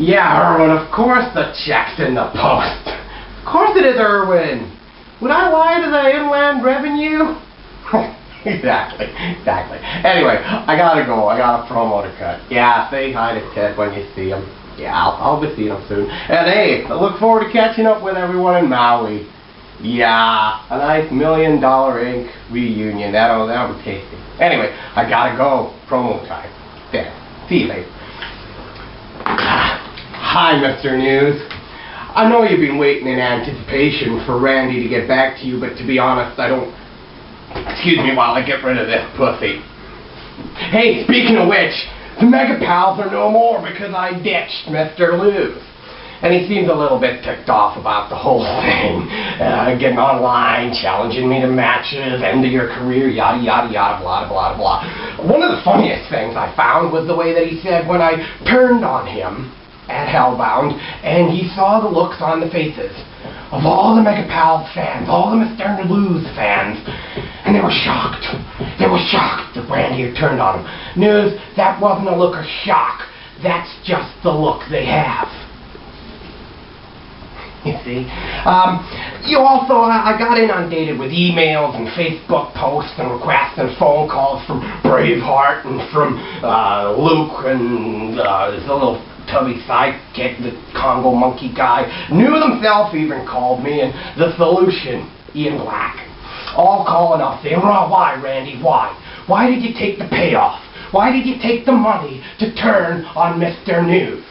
Yeah, Irwin, of course the check's in the post. Of course it is, Irwin. Would I lie to the Inland Revenue? Exactly. Anyway, I gotta go. I got a promo to cut. Yeah, say hi to Ted when you see him. Yeah, I'll be seeing him soon. And hey, I look forward to catching up with everyone in Maui. Yeah, a nice $1 Million Inc. reunion. That'll be tasty. Anyway, I gotta go. Promo time. There. See you later. Hi, Mr. News. I know you've been waiting in anticipation for Randy to get back to you, but to be honest, I don't... Excuse me while I get rid of this pussy. Hey, speaking of which, the Mega Pals are no more because I ditched Mr. Lose. And he seems a little bit ticked off about the whole thing. Getting online, challenging me to matches, end of your career, yada yada yada, blah blah blah. One of the funniest things I found was the way that he said when I turned on him at Hellbound, and he saw the looks on the faces of all the Mega Pals fans, all the Mr. Lose fans, and they were shocked. They were shocked that Randy had turned on him. News, that wasn't a look of shock. That's just the look they have. You see? I got inundated with emails and Facebook posts and requests and phone calls from Braveheart and from Luke and his little tubby sidekick, the Congo monkey guy. News himself even called me, and the Solution, Ian Black. All calling up saying, why, Randy, why? Why did you take the payoff? Why did you take the money to turn on Mr. News?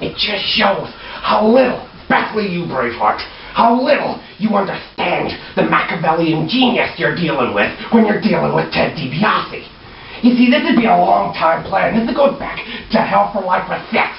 It just shows how little, especially you, Braveheart, how little you understand the Machiavellian genius you're dealing with when you're dealing with Ted DiBiase. You see, this would be a long-time plan. This goes back to Hell for Life with Sex.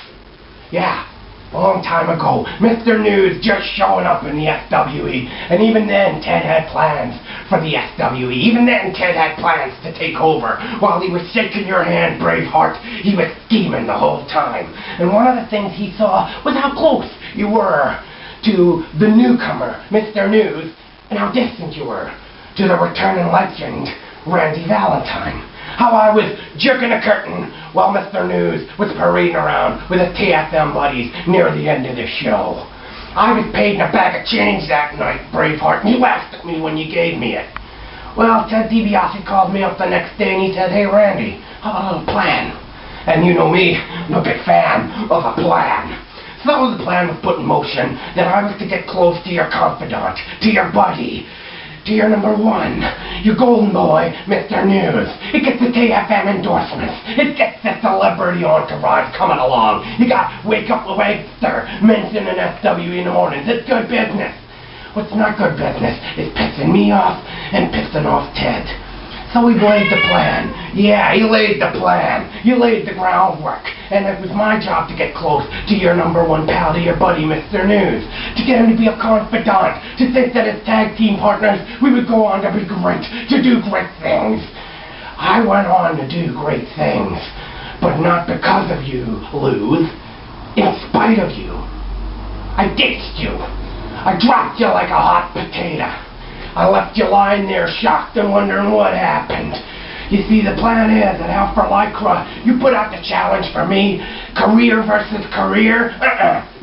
Yeah, a long time ago. Mr. News just showing up in the SWE. And even then, Ted had plans for the SWE. Even then, Ted had plans to take over. While he was shaking your hand, Braveheart, he was scheming the whole time. And one of the things he saw was how close you were to the newcomer, Mr. News, and how distant you were to the returning legend, Randy Valentine. How I was jerking a curtain while Mr. News was parading around with his TFM buddies near the end of the show. I was paid in a bag of change that night, Braveheart, and you laughed at me when you gave me it. Well, Ted DiBiase called me up the next day and he said, hey, Randy, how about a little plan? And you know me, I'm a big fan of a plan. So the plan was put in motion that I was to get close to your confidant, to your buddy, to your number one, your golden boy, Mr. News. It gets the TFM endorsements. It gets the celebrity entourage coming along. You got Wake Up Webster mentioning SWE in the mornings. It's good business. What's not good business is pissing me off and pissing off Ted. So he laid the plan. Yeah, he laid the plan. You laid the groundwork. And it was my job to get close to your number one pal, to your buddy, Mr. News. To get him to be a confidant. To think that as tag team partners, we would go on to be great. To do great things. I went on to do great things. But not because of you, Lose. In spite of you. I ditched you. I dropped you like a hot potato. I left you lying there shocked and wondering what happened. You see, the plan is that Hell for Lycra, you put out the challenge for me, career versus career.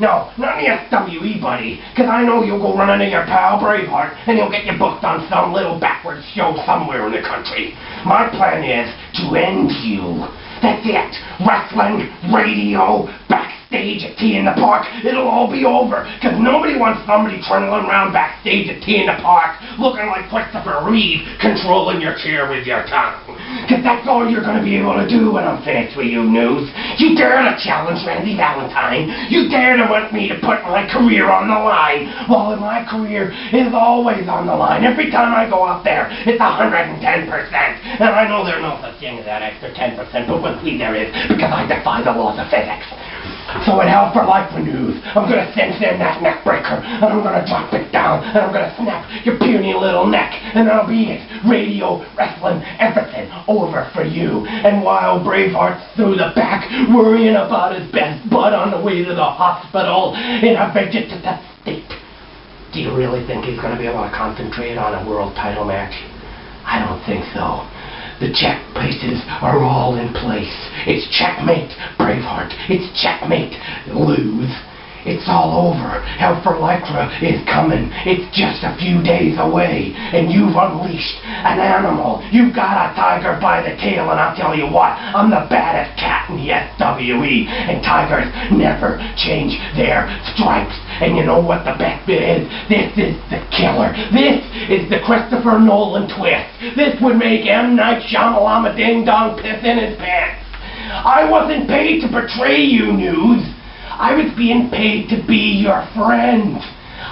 No, not in the SWE, buddy, because I know you'll go running to your pal Braveheart and he'll get you booked on some little backwards show somewhere in the country. My plan is to end you. That's it. Wrestling, radio, backstage at T in the Park, it'll all be over. Because nobody wants somebody trundling around backstage at T in the Park looking like Christopher Reeve controlling your chair with your tongue. Because that's all you're going to be able to do when I'm finished with you, News. You dare to challenge Randy Valentine. You dare to want me to put my career on the line. Well, my career is always on the line. Every time I go out there, it's 110%. And I know there's no such thing as that extra 10%, but with me there is, because I defy the laws of physics. So in Hell for Life News, I'm going to send in that neck breaker, and I'm going to drop it down, and I'm going to snap your puny little neck, and that'll be it. Radio, wrestling, everything over for you. And while Braveheart's through the back, worrying about his best bud on the way to the hospital in a vegetative state. Do you really think he's going to be able to concentrate on a world title match? I don't think so. The check pieces are all in place. It's checkmate, Braveheart. It's checkmate, lose. It's all over. Hell for Lycra is coming. It's just a few days away. And you've unleashed an animal. You've got a tiger by the tail. And I'll tell you what, I'm the baddest cat in the SWE. And tigers never change their stripes. And you know what the best bit is? This is the killer. This is the Christopher Nolan twist. This would make M. Night Shyamalan ding-dong piss in his pants. I wasn't paid to betray you, News. I was being paid to be your friend.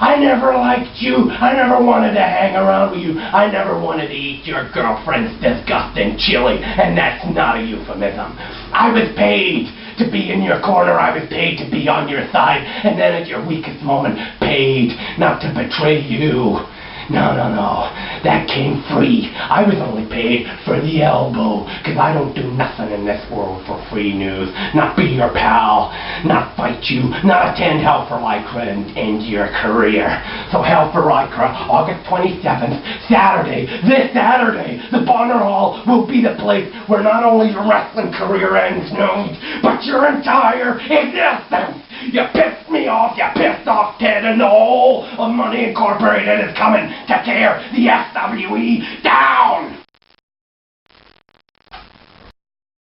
I never liked you. I never wanted to hang around with you. I never wanted to eat your girlfriend's disgusting chili, and that's not a euphemism. I was paid to be in your corner. I was paid to be on your side, and then at your weakest moment, paid not to betray you. No. That came free. I was only paid for the elbow, because I don't do nothing in this world for free, News. Not be your pal, not fight you, not attend Hell for Lycra and end your career. So Hell for Lycra, August 27th, Saturday, this Saturday, the Bonner Hall will be the place where not only your wrestling career ends, News, but your entire existence. You pissed me off, you pissed off Ted, and the whole of Money Incorporated is coming to tear the SWE down!